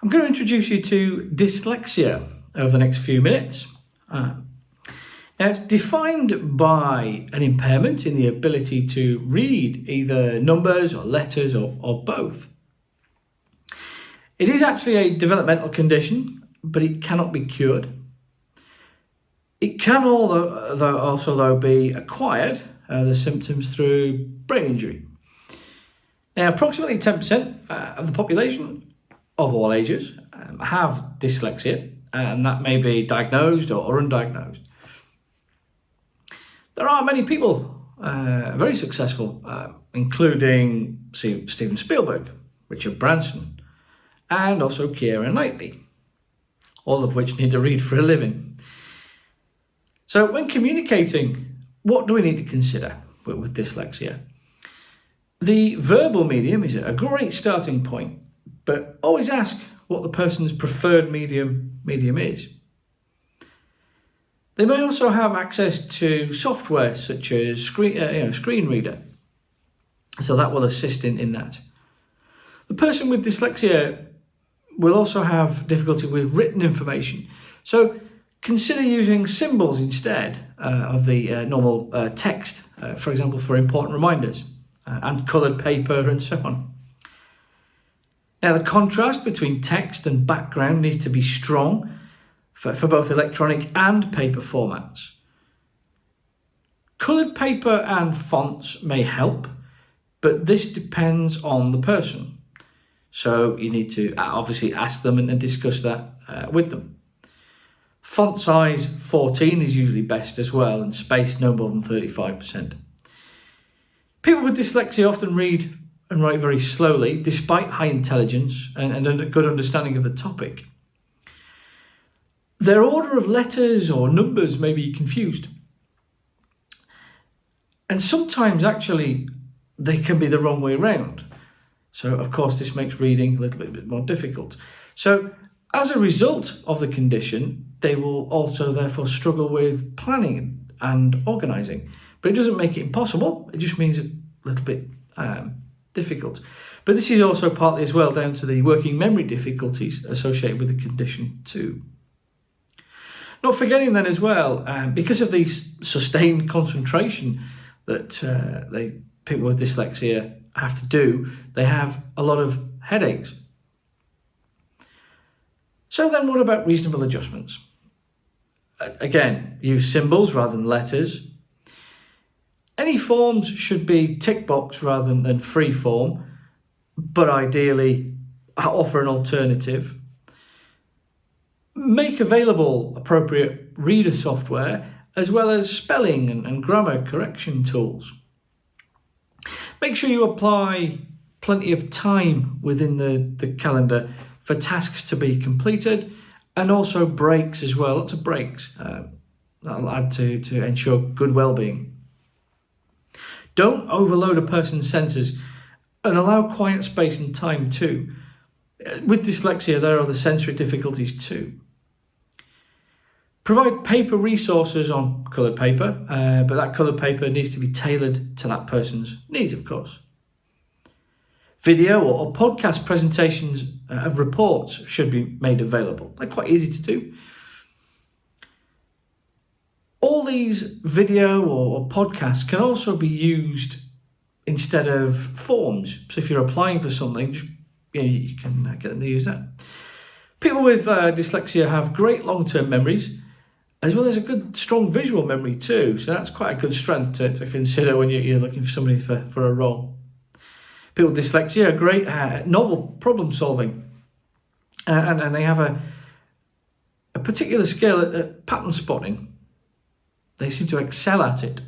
I'm going to introduce you to dyslexia over the next few minutes. Now, it's defined by an impairment in the ability to read either numbers or letters or both. It is actually a developmental condition, but it cannot be cured. It can also be acquired, the symptoms, through brain injury. Now, approximately 10% of the population of all ages have dyslexia, and that may be diagnosed or undiagnosed. There are many people very successful, including Steven Spielberg, Richard Branson, and also Keira Knightley, all of which need to read for a living. So when communicating, what do we need to consider with dyslexia? The verbal medium is a great starting point, but always ask what the person's preferred medium is. They may also have access to software such as screen reader, so that will assist in that. The person with dyslexia will also have difficulty with written information, so consider using symbols instead of the normal text, for example, for important reminders, and coloured paper and so on. Now, the contrast between text and background needs to be strong for both electronic and paper formats. Coloured paper and fonts may help, but this depends on the person. So you need to obviously ask them and discuss that with them. Font size 14 is usually best as well, and space no more than 35%. People with dyslexia often read and write very slowly, despite high intelligence and a good understanding of the topic. Their order of letters or numbers may be confused. And sometimes actually they can be the wrong way around. So of course this makes reading a little bit more difficult. So as a result of the condition, they will also therefore struggle with planning and organising. But it doesn't make it impossible, it just means a little bit difficult. But this is also partly as well down to the working memory difficulties associated with the condition too. Not forgetting then as well, because of the sustained concentration that people with dyslexia have to do, they have a lot of headaches. So then what about reasonable adjustments? Again, use symbols rather than letters. Any forms should be tick box rather than free form, but ideally offer an alternative. Make available appropriate reader software as well as spelling and grammar correction tools. Make sure you apply plenty of time within the calendar for tasks to be completed, and also breaks as well, lots of breaks. That'll add to ensure good well-being. Don't overload a person's senses and allow quiet space and time too. With dyslexia, there are the sensory difficulties too. Provide paper resources on coloured paper, but that coloured paper needs to be tailored to that person's needs, of course. Video or podcast presentations of reports should be made available. They're quite easy to do. All these video or podcasts can also be used instead of forms. So if you're applying for something, you can get them to use that. People with dyslexia have great long-term memories, as well as a good, strong visual memory too. So that's quite a good strength to consider when you're looking for somebody for a role. People with dyslexia are great at novel problem solving, and they have a particular skill at pattern spotting. They seem to excel at it.